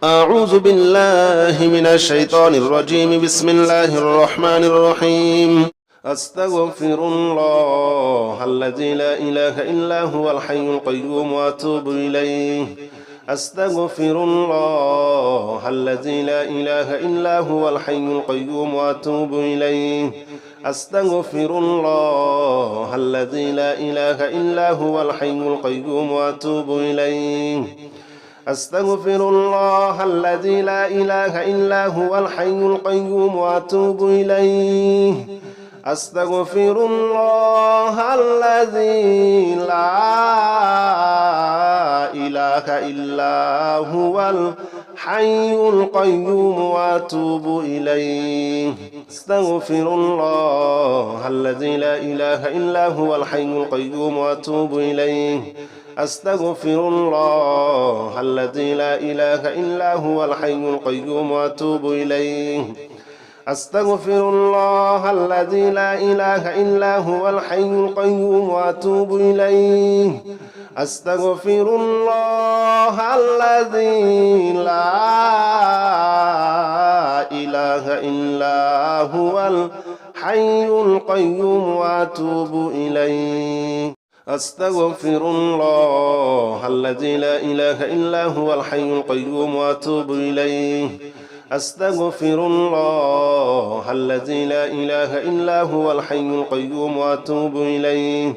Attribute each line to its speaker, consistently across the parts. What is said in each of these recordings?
Speaker 1: أعوذ بالله من الشيطان الرجيم. بسم الله الرحمن الرحيم. أستغفر الله الذي لا إله إلا هو الحي القيوم وأتوب إليه. أستغفر الله الذي لا إله إلا هو الحي القيوم وأتوب إليه. أستغفر الله الذي لا إله إلا هو الحي القيوم وأتوب إليه. أستغفر الله الذي لا إله إلا هو الحي القيوم وأتوب إليه. أستغفر الله الذي لا إله إلا هو الحي القيوم وأتوب إليه. أستغفر الله الذي لا إله إلا هو الحي القيوم وأتوب إليه. أستغفر الله الذي لا إله إلا هو الحي القيوم وأتوب إليه. أستغفر الله الذي لا إله إلا هو الحي القيوم وأتوب إليه. أستغفر الله الذي لا إله إلا هو الحي القيوم وأتوب إليه. أستغفر الله الذي لا إله إلا هو الحي القيوم وأتوب إليه. أستغفر الله الذي لا إله إلا هو الحي القيوم وأتوب إليه.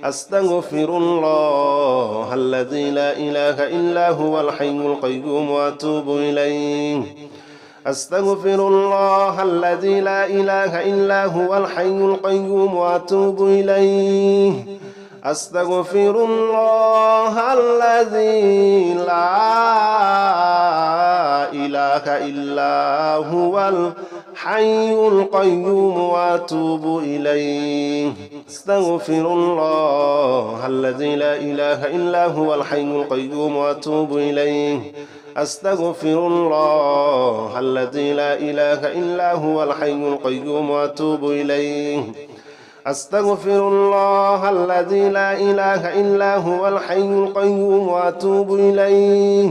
Speaker 1: أستغفر الله الذي لا إله إلا هو الحي القيوم وأتوب إليه. أستغفر الله الذي لا إله إلا هو الحي القيوم وأتوب إليه. أستغفر الله الذي لا إله إلا هو الحي القيوم وأتوب إليه. أستغفر الله الذي لا إله إلا هو الحي القيوم وأتوب إليه. أستغفر الله الذي لا إله إلا هو الحي القيوم وأتوب إليه. أستغفر الله الذي لا إله إلا هو الحي القيوم وأتوب إليه.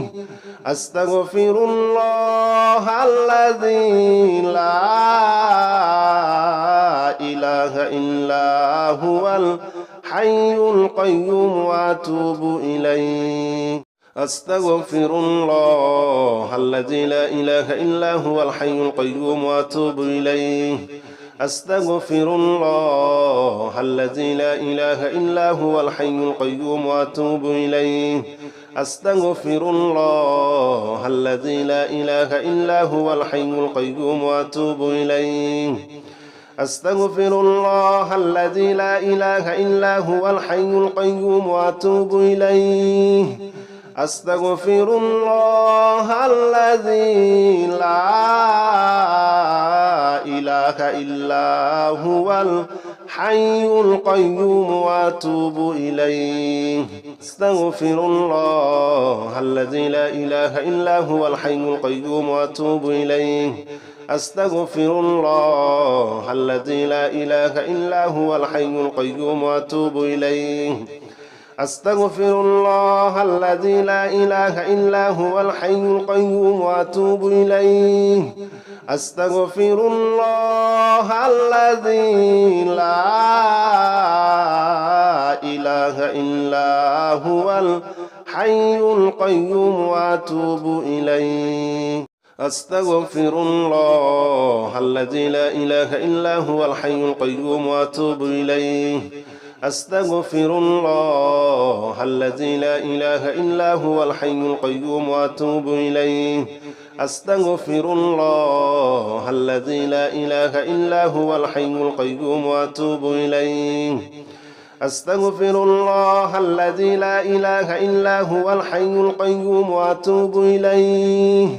Speaker 1: أستغفر الله الذي لا إله إلا هو الحي القيوم وأتوب إليه. أستغفر الله الذي لا إله إلا هو الحي القيوم وأتوب إليه. أستغفر الله الذي لا إله إلا هو الحي القيوم وأتوب إليه. أستغفر الله الذي لا إله إلا هو الحي القيوم وأتوب إليه. أستغفر الله الذي لا إله إلا هو الحي القيوم وأتوب إليه. أستغفر الله الذي لا إله إلا هو الحي القيوم وأتوب إليه. أستغفر الله الذي لا إله إلا هو الحي القيوم وأتوب إليه. أستغفر الله الذي لا إله إلا هو الحي القيوم وأتوب إليه. أستغفر الله الذي لا إله إلا هو الحي القيوم وأتوب إليه. أستغفر الله الذي لا إله إلا هو الحي القيوم وأتوب إليه. أستغفر الله الذي لا إله إلا هو الحي القيوم وأتوب إليه. أستغفر الله الذي لا إله إلا هو الحي القيوم وأتوب إليه. أستغفر الله الذي لا إله إلا هو الحي القيوم وأتوب إليه. أستغفر الله الذي لا إله إلا هو الحي القيوم وأتوب إليه.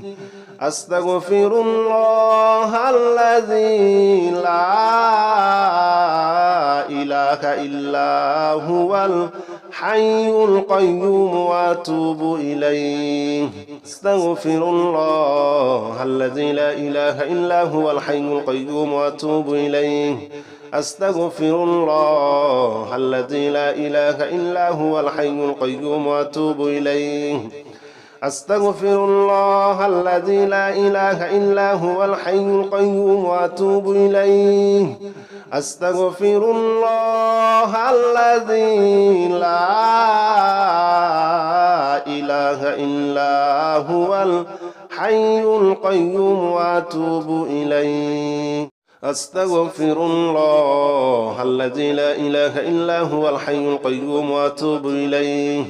Speaker 1: أستغفر الله الذي لا إله إلا هو الحي القيوم وأتوب إليه. أستغفر الله الذي لا إله إلا هو الحي القيوم وأتوب إليه. أستغفر الله الذي لا إله إلا هو الحي القيوم وأتوب إليه. أستغفر الله الذي لا إله إلا هو الحي القيوم وأتوب إليه أستغفر الله الذي لا إله إلا هو الحي القيوم وأتوب إليه أستغفر الله الذي لا إله إلا هو الحي القيوم وأتوب إليه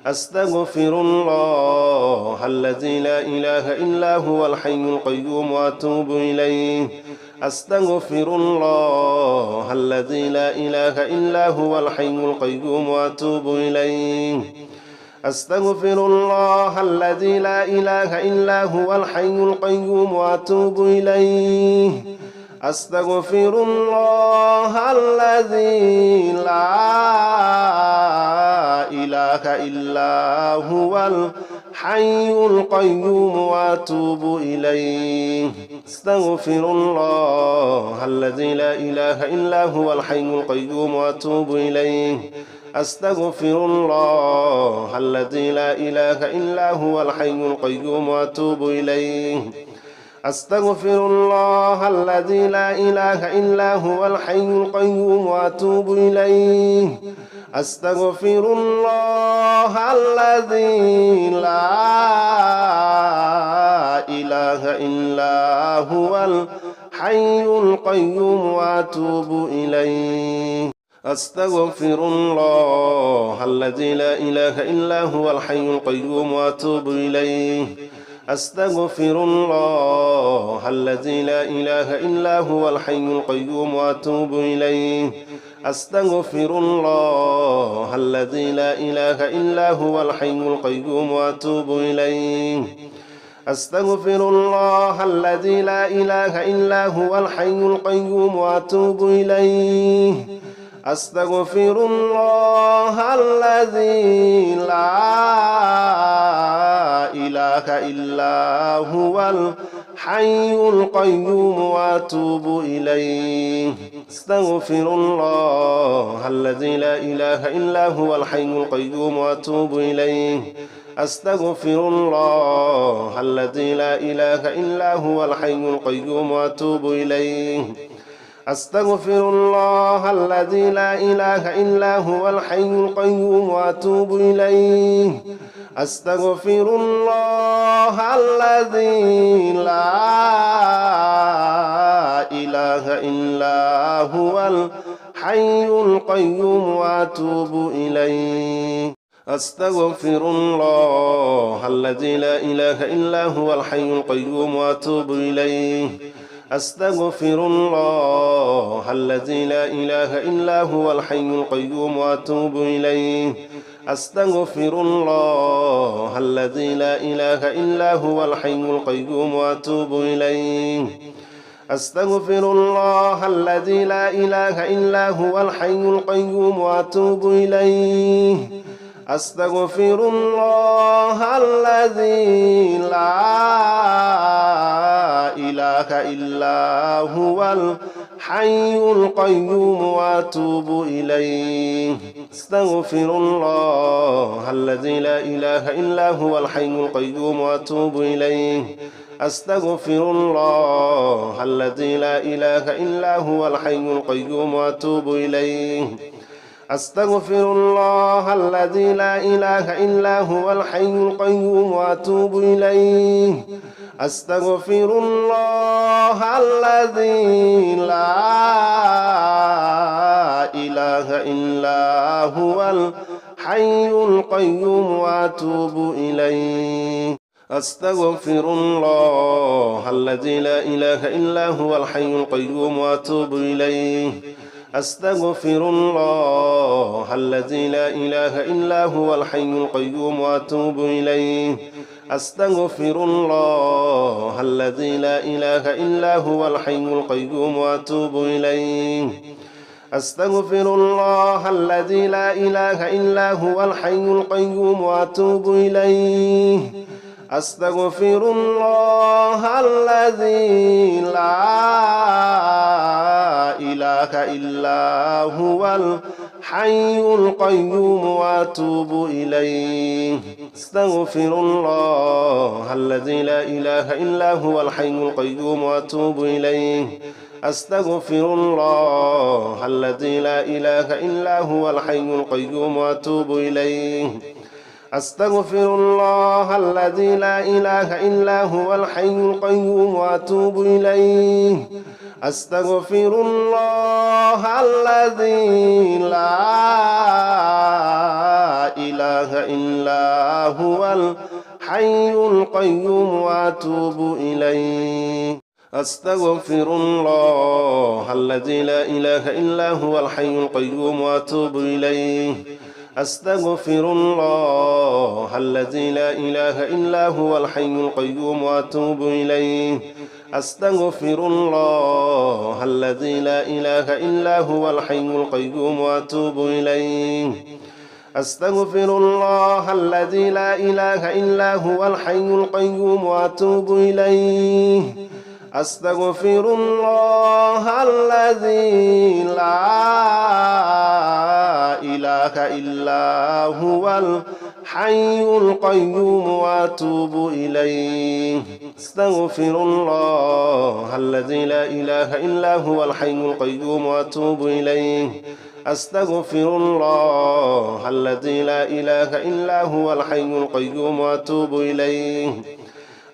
Speaker 1: أستغفر الله الذي لا إله إلا هو الحي القيوم وأتوب إليه أستغفر الله الذي لا إله إلا هو الحي القيوم وأتوب إليه أستغفر الله الذي لا إله إلا هو الحي القيوم وأتوب إليه أستغفر الله الذي لا إله إلا هو الحي القيوم وأتوب إليه أستغفر الله الذي لا إله إلا هو الحي القيوم وأتوب إليه أستغفر الله الذي لا إله إلا هو الحي القيوم وأتوب إليه أستغفر الله الذي لا إله إلا هو الحي القيوم وأتوب إليه أستغفر الله الذي لا إله إلا هو الحي القيوم وأتوب إليه أستغفر الله الذي لا إله إلا هو الحي القيوم وأتوب إليه أستغفر الله الذي لا إله إلا هو الحي القيوم وأتوب إليه أستغفر الله الذي لا إله إلا هو الحي القيوم وأتوب إليه أستغفر الله الذي لا إله إلا هو الحي القيوم وأتوب إليه أستغفر الله الذي لا إله إلا هو الحي القيوم وأتوب إليه أستغفر الله الذي لا إله إلا هو الحي القيوم وأتوب إليه أستغفر الله الذي لا إله إلا هو الحي القيوم وأتوب إليه أستغفر الله الذي لا إله إلا هو الحي القيوم وأتوب إليه أستغفر الله الذي لا إله إلا هو الحي القيوم وأتوب إليه أستغفر الله الذي لا إله إلا هو الحي القيوم وأتوب إليه أستغفر الله الذي لا إله إلا هو الحي القيوم وأتوب إليه أستغفر الله الذي لا إله إلا هو الحي القيوم وأتوب إليه أستغفر الله الذي لا إله إلا هو الحي القيوم وأتوب إليه أستغفر الله الذي لا إله إلا هو الحي القيوم وأتوب إليه أستغفر الله الذي لا إله إلا هو الحي القيوم وأتوب إليه أستغفر الله الذي لا إله إلا هو الحي القيوم وأتوب إليه أستغفر الله الذي لا إله إلا هو الحي القيوم وأتوب إليه أستغفر الله الذي لا إله إلا هو الحي القيوم وأتوب إليه أستغفر الله الذي لا إله إلا هو الحي القيوم وأتوب إليه أستغفر الله الذي لا إله إلا هو الحي القيوم وأتوب إليه أستغفر الله الذي لا إله إلا هو الحي القيوم وأتوب إليه أستغفر الله الذي لا إله إلا هو الحي القيوم وأتوب إليه أستغفر الله الذي لا إله إلا هو الحي القيوم وأتوب إليه أستغفر الله الذي لا إله إلا هو الحي القيوم وأتوب إليه أستغفر الله الذي لا إله إلا هو الحي القيوم وأتوب إليه أستغفر الله الذي لا إله إلا هو الحي القيوم وأتوب إليه أستغفر الله الذي لا إله إلا هو الحي القيوم وأتوب إليه أستغفر الله الذي لا إله إلا هو الحي القيوم وأتوب إليه أستغفر الله الذي لا إله إلا هو الحي القيوم وأتوب إليه أستغفر الله الذي لا إله إلا هو الحي القيوم وأتوب إليه أستغفر الله الذي لا إله إلا هو الحي القيوم وأتوب إليه أستغفر الله الذي لا إله إلا هو الحي القيوم وأتوب إليه أستغفر الله الذي لا إله إلا هو الحي القيوم وأتوب إليه أستغفر الله الذي لا إله إلا هو الحي القيوم وأتوب إليه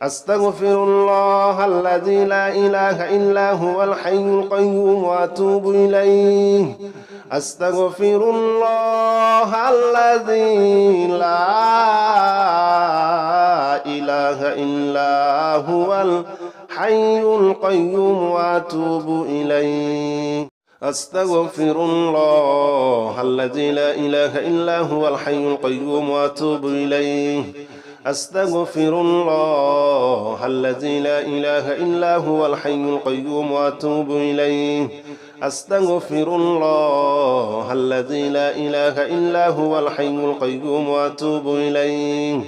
Speaker 1: أستغفر الله الذي لا إله إلا هو الحي القيوم وأتوب إليه أستغفر الله الذي لا إله إلا هو الحي القيوم وأتوب إليه أستغفر الله الذي لا إله إلا هو الحي القيوم وأتوب إليه أستغفر الله الذي لا إله إلا هو الحي القيوم وأتوب إليه أستغفر الله الذي لا إله إلا هو الحي القيوم وأتوب إليه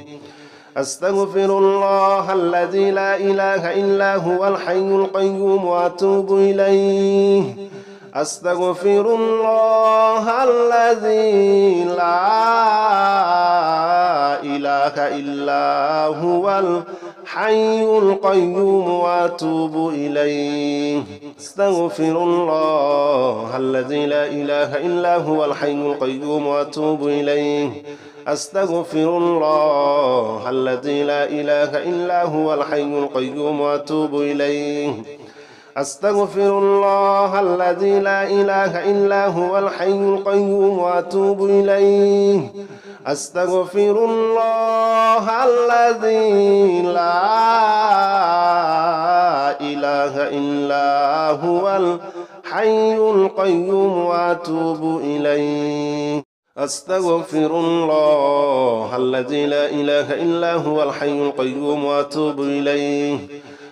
Speaker 1: أستغفر الله الذي لا إله إلا هو الحي القيوم وأتوب إليه أستغفر الله الذي لا إله إلا هو الحي القيوم وأتوب إليه أستغفر الله الذي لا إله إلا هو الحي القيوم وأتوب إليه أستغفر الله الذي لا إله إلا هو الحي القيوم وأتوب إليه أستغفر الله الذي لا إله إلا هو الحي القيوم وأتوب إليه أستغفر الله الذي لا إله إلا هو الحي القيوم وأتوب إليه أستغفر الله الذي لا إله إلا هو الحي القيوم وأتوب إليه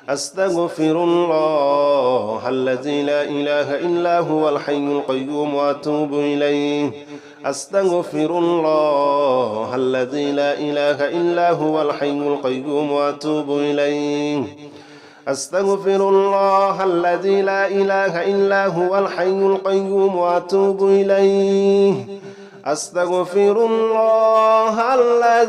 Speaker 1: أستغفر الله الذي لا إله إلا هو الحي القيوم وأتوب إليه أستغفر الله الذي لا إله إلا هو الحي القيوم وأتوب إليه أستغفر الله الذي لا إله إلا هو الحي القيوم وأتوب إليه أستغفر الله الذي لا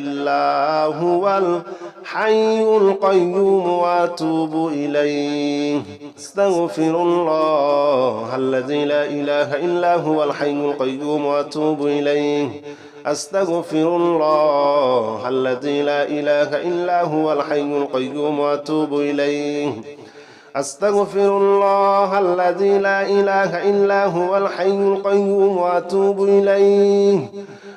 Speaker 1: إله إلا هو الحي القيوم وأتوب إليه أستغفر الله الذي لا إله إلا هو الحي القيوم وأتوب إليه أستغفر الله الذي لا إله إلا هو الحي القيوم وأتوب إليه أستغفر الله الذي لا إله إلا هو الحي القيوم وأتوب إليه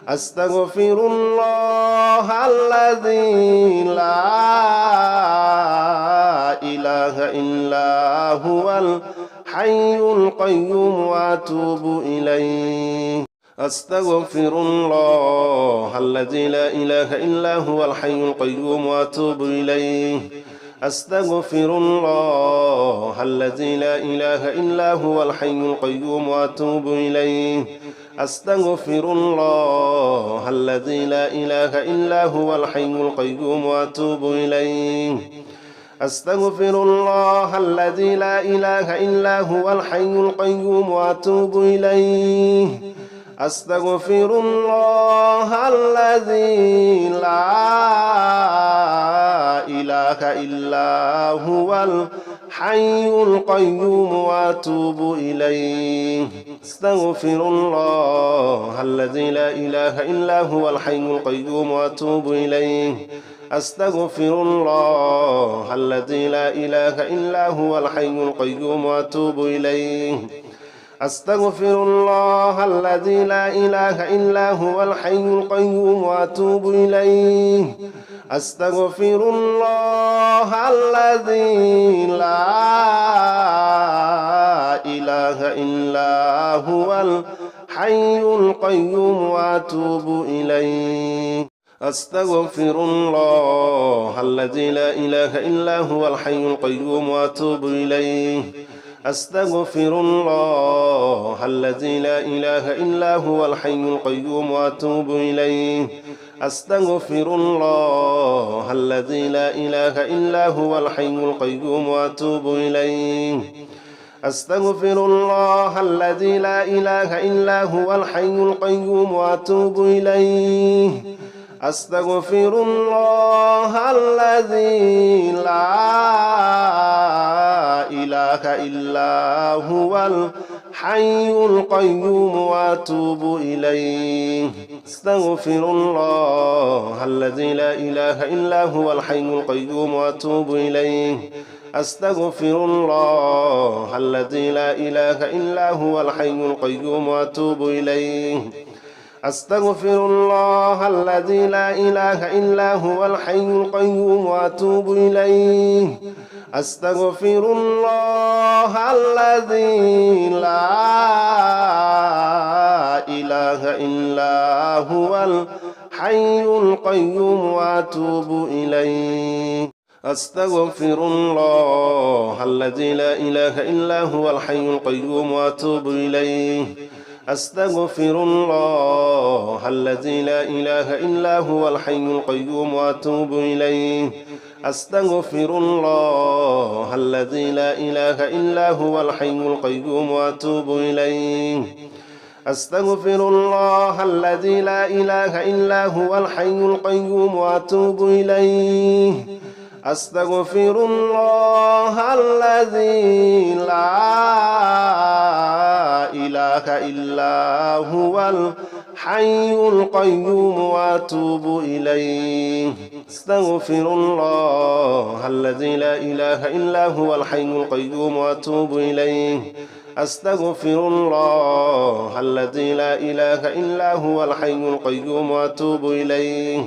Speaker 1: أستغفر الله الذي لا إله إلا هو الحي القيوم وأتوب إليه أستغفر الله الذي لا إله إلا هو الحي القيوم وأتوب إليه أستغفر الله الذي لا إله إلا هو الحي القيوم وأتوب إليه أستغفر الله الذي لا إله إلا هو الحي القيوم وأتوب إليه أستغفر الله الذي لا إله إلا هو الحي القيوم وأتوب إليه أستغفر الله الذي لا إله إلا هو الحي القيوم وأتوب إليه أستغفر الله الذي لا إله إلا هو الحي القيوم وأتوب إليه أستغفر الله الذي لا إله إلا هو الحي القيوم وأتوب إليه أستغفر الله الذي لا إله إلا هو الحي القيوم وأتوب إليه أستغفر الله الذي لا إله إلا هو الحي القيوم وأتوب إليه أستغفر الله الذي لا إله إلا هو الحي القيوم وأتوب إليه أستغفر الله الذي لا إله إلا هو الحي القيوم وأتوب إليه أستغفر الله الذي لا إله إلا هو الحي القيوم وأتوب إليه أستغفر الله الذي لا إله إلا هو الحي القيوم وأتوب إليه أستغفر الله الذي لا إله إلا هو الحي القيوم وأتوب إليه أستغفر الله الذي لا إله إلا هو الحي القيوم وأتوب إليه أستغفر الله الذي لا إله إلا هو الحي القيوم وأتوب إليه أستغفر الله الذي لا إله إلا هو الحي القيوم وأتوب إليه أستغفر الله الذي لا إله إلا هو الحي القيوم وأتوب إليه أستغفر الله الذي لا إله إلا هو الحي القيوم وأتوب إليه أستغفر الله الذي لا إله إلا هو الحي القيوم وأتوب إليه أستغفر الله الذي لا إله إلا هو الحي القيوم وأتوب إليه أستغفر الله الذي لا إله إلا هو الحي القيوم وأتوب إليه أستغفر الله الذي لا إله إلا هو الحي القيوم وأتوب إليه أستغفر الله الذي لا إله إلا هو الحي القيوم وأتوب إليه أستغفر الله الذي لا إله إلا هو الحي القيوم وأتوب إليه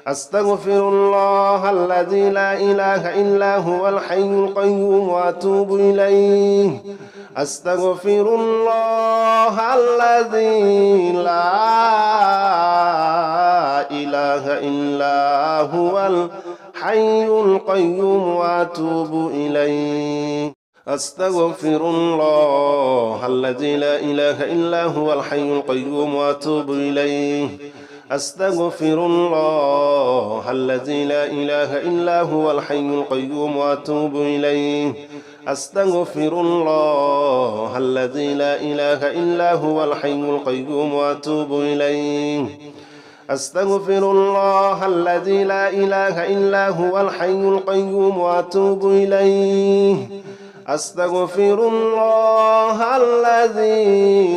Speaker 1: أستغفر الله الذي لا إله إلا هو الحي القيوم وأتوب إليه أستغفر الله الذي لا إله إلا هو الحي القيوم وأتوب إليه أستغفر الله الذي لا إله إلا هو الحي القيوم وأتوب إليه أستغفر الله الذي لا إله إلا هو الحي القيوم وأتوب إليه أستغفر الله الذي لا إله إلا هو الحي القيوم وأتوب إليه أستغفر الله الذي لا إله إلا هو الحي القيوم وأتوب إليه أستغفر الله الذي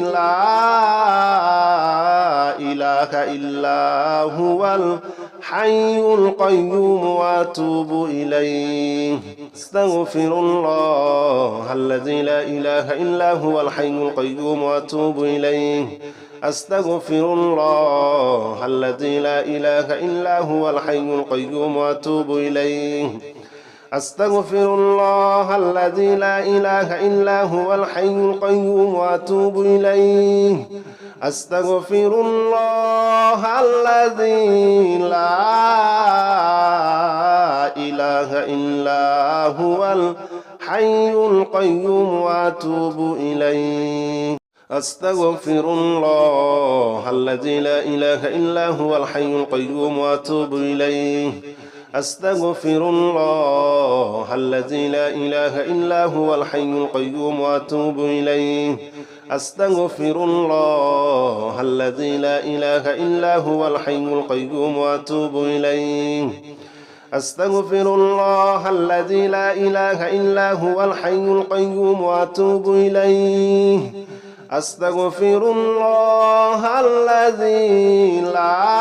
Speaker 1: لا إله إلا هو الحي القيوم وأتوب إليه أستغفر الله الذي لا إله إلا هو الحي القيوم وأتوب إليه أستغفر الله الذي لا إله إلا هو الحي القيوم وأتوب إليه أستغفر الله الذي لا إله إلا هو الحي القيوم وأتوب إليه أستغفر الله الذي لا إله إلا هو الحي القيوم وأتوب إليه أستغفر الله الذي لا إله إلا هو الحي القيوم وأتوب إليه أستغفر الله الذي لا إله إلا هو الحي القيوم وأتوب إليه أستغفر الله الذي لا إله إلا هو الحي القيوم وأتوب إليه أستغفر الله الذي لا إله إلا هو الحي القيوم وأتوب إليه أستغفر الله الذي لا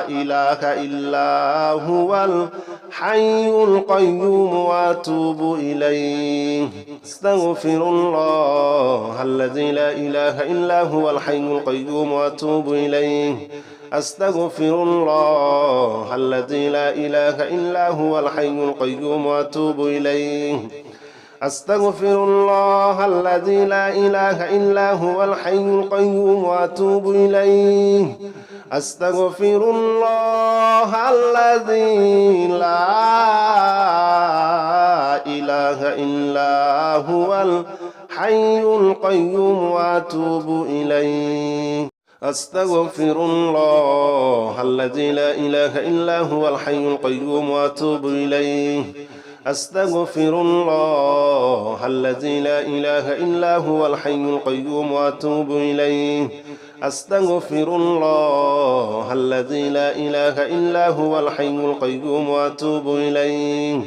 Speaker 1: إله إلا هو الحي القيوم وأتوب إليه أستغفر الله الذي لا إله إلا هو الحي القيوم وأتوب إليه أستغفر الله الذي لا إله إلا هو الحي القيوم وأتوب إليه أستغفر الله الذي لا إله إلا هو الحي القيوم وأتوب إليه أستغفر الله الذي لا إله إلا هو الحي القيوم وأتوب إليه أستغفر الله الذي لا إله إلا هو الحي القيوم وأتوب إليه أستغفر الله الذي لا إله إلا هو الحي القيوم وأتوب إليه أستغفر الله الذي لا إله إلا هو الحي القيوم وأتوب إليه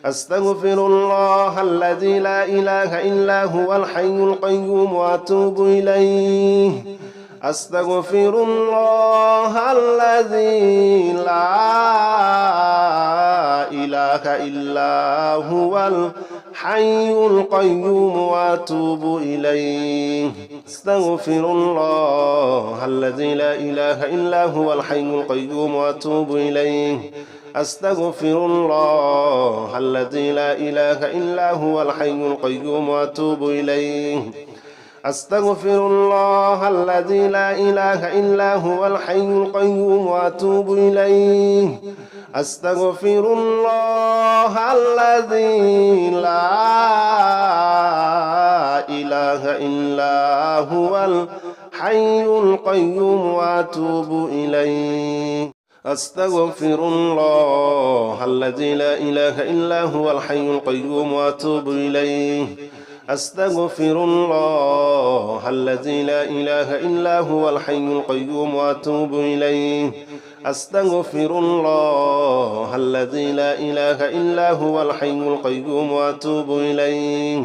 Speaker 1: أستغفر الله الذي لا إله إلا هو الحي القيوم وأتوب إليه أستغفر الله الذي لا إله إلا هو الحي القيوم وأتوب إليه أستغفر الله الذي لا إله إلا هو الحي القيوم وأتوب إليه أستغفر الله الذي لا إله إلا هو الحي القيوم وأتوب إليه أستغفر الله الذي لا إله إلا هو الحي القيوم وأتوب إليه أستغفر الله الذي لا إله إلا هو الحي القيوم وأتوب إليه أستغفر الله الذي لا إله إلا هو الحي القيوم وأتوب إليه أستغفر الله الذي لا إله إلا هو الحي القيوم وأتوب إليه أستغفر الله الذي لا إله إلا هو الحي القيوم وأتوب إليه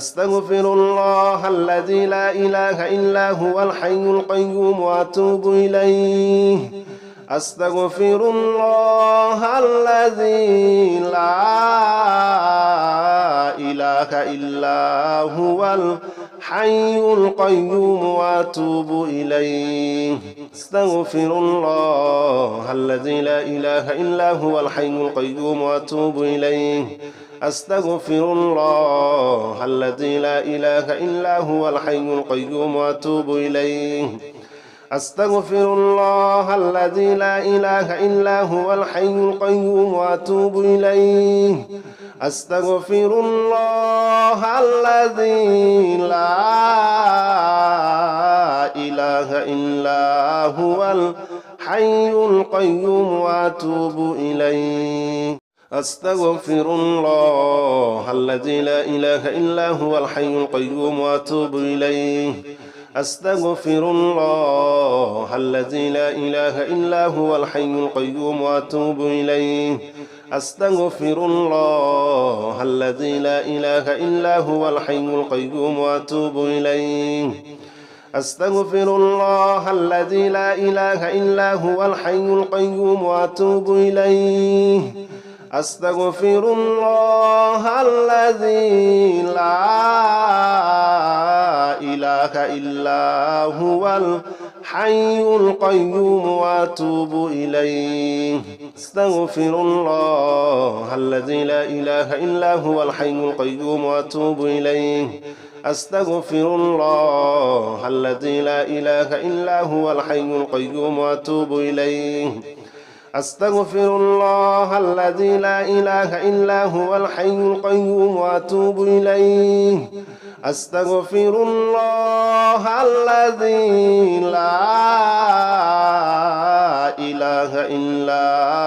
Speaker 1: أستغفر الله الذي لا إله إلا هو الحي القيوم وأتوب إليه أستغفر الله الذي لا إله إلا هو الحي القيوم وأتوب إليه أستغفر الله الذي لا إله إلا هو الحي القيوم وأتوب إليه أستغفر الله الذي لا إله إلا هو الحي القيوم وأتوب إليه أستغفر الله الذي لا إله إلا هو الحي القيوم وأتوب إليه أستغفر الله الذي لا إله إلا هو الحي القيوم وأتوب إليه أستغفر الله الذي لا إله إلا هو الحي القيوم وأتوب إليه أستغفر الله الذي لا إله إلا هو الحي القيوم وأتوب إليه أستغفر الله الذي لا إله إلا هو الحي القيوم وأتوب إليه أستغفر الله الذي لا إله إلا هو الحي القيوم وأتوب إليه أستغفر الله الذي لا إله إلا هو الحي القيوم وأتوب إليه أستغفر الله الذي لا إله إلا هو الحي القيوم وأتوب إليه أستغفر الله الذي لا إله إلا هو الحي القيوم وأتوب إليه أستغفر الله الذي لا إله إلا هو الحي القيوم وأتوب إليه أستغفر الله الذي لا إله إلا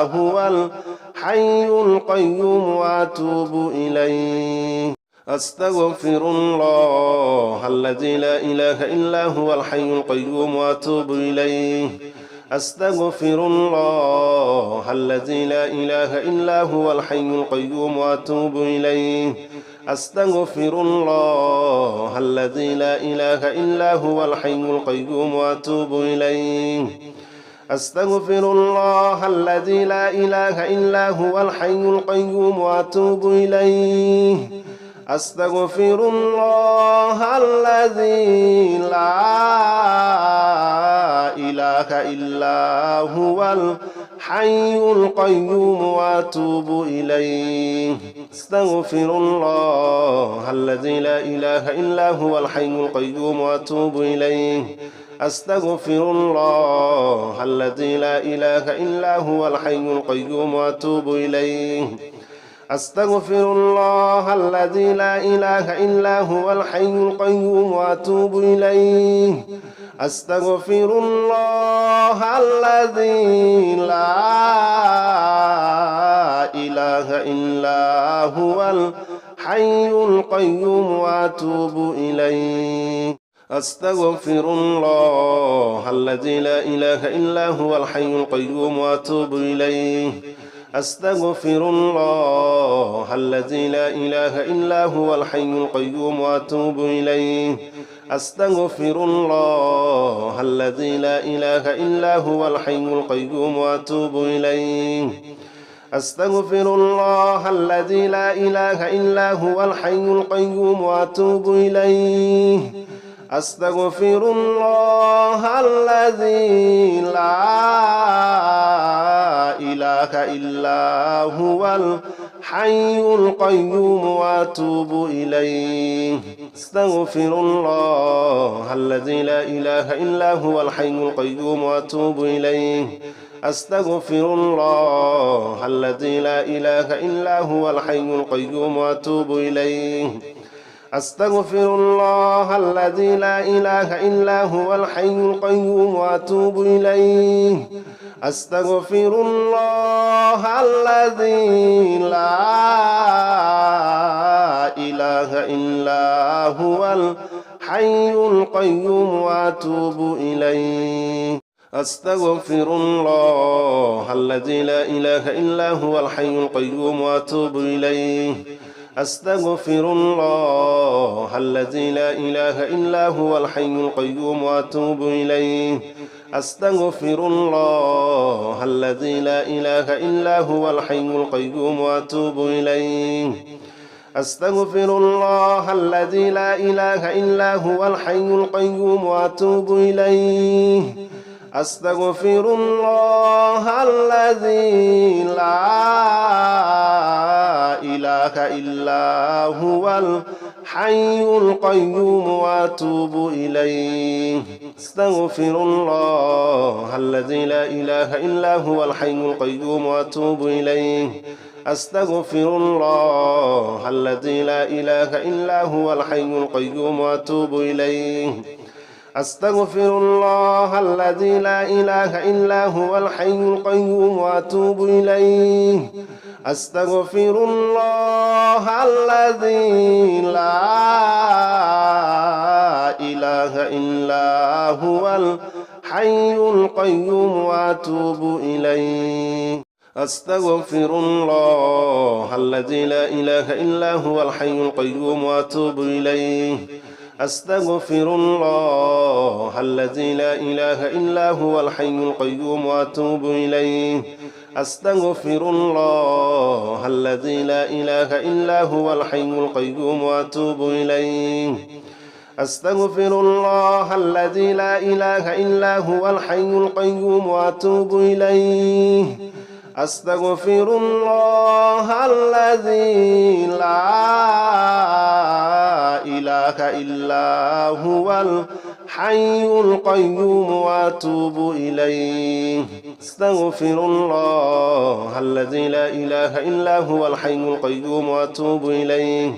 Speaker 1: هو الحي القيوم وأتوب إليه أستغفر الله الذي لا إله إلا هو الحي القيوم وأتوب إليه أستغفر الله الذي لا إله إلا هو الحي القيوم وأتوب إليه أستغفر الله الذي لا إله إلا هو الحي القيوم وأتوب إليه أستغفر الله الذي لا إله إلا هو الحي القيوم وأتوب إليه أستغفر الله الذي لا إله إلا هو الحي القيوم وأتوب إليه أستغفر الله الذي لا إله إلا هو الحي القيوم وأتوب إليه أستغفر الله الذي لا إله إلا هو الحي القيوم وأتوب إليه أستغفر الله الذي لا إله إلا هو الحي القيوم وأتوب إليه أستغفر الله الذي لا إله إلا هو الحي القيوم وأتوب إليه أستغفر الله الذي لا إله إلا هو الحي القيوم وأتوب إليه أستغفر الله الذي لا إله إلا هو الحي القيوم وأتوب إليه أستغفر الله الذي لا إله إلا هو الحي القيوم وأتوب إليه أستغفر الله الذي لا إله إلا هو الحي القيوم وأتوب إليه أستغفر الله الذي لا إله إلا هو الحي القيوم وأتوب إليه أستغفر الله الذي لا إله إلا هو الحي القيوم وأتوب إليه أستغفر الله الذي لا إله إلا هو الحي القيوم وأتوب إليه أستغفر الله الذي لا إله إلا هو الحي القيوم وأتوب إليه أستغفر الله الذي لا إله إلا هو الحي القيوم وأتوب إليه أستغفر الله الذي لا إله إلا هو الحي القيوم وأتوب إليه أستغفر الله الذي لا إله إلا هو الحي القيوم وأتوب إليه أستغفر الله الذي لا إله إلا هو الحي القيوم وأتوب إليه أستغفر الله الذي لا إله إلا هو الحي القيوم وأتوب إليه أستغفر الله الذي لا إله إلا هو الحي القيوم وأتوب إليه أستغفر الله الذي لا إله إلا هو الحي القيوم وأتوب إليه أستغفر الله الذي لا إله إلا هو الحي القيوم وأتوب إليه أستغفر الله الذي لا إله إلا هو الحي القيوم وأتوب إليه أستغفر الله الذي لا إله إلا هو الحي القيوم وأتوب إليه أستغفر الله الذي لا إله إلا هو الحي القيوم وأتوب إليه أستغفر الله الذي لا إله إلا هو الحي القيوم وأتوب إليه أستغفر الله الذي لا إله إلا هو الحي القيوم وأتوب إليه أستغفر الله الذي لا إله إلا هو الحي القيوم وأتوب إليه أستغفر الله الذي لا إله إلا هو الحي القيوم وأتوب إليه أستغفر الله الذي لا إله إلا هو الحي القيوم وأتوب إليه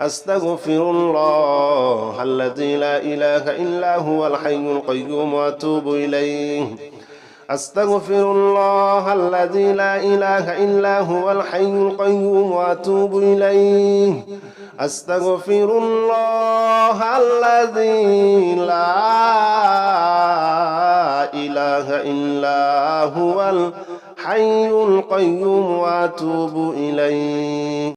Speaker 1: أستغفر الله الذي لا إله إلا هو الحي القيوم وأتوب إليه أستغفر الله الذي لا إله إلا هو الحي القيوم وأتوب إليه أستغفر الله الذي لا إله إلا هو الحي القيوم وأتوب إليه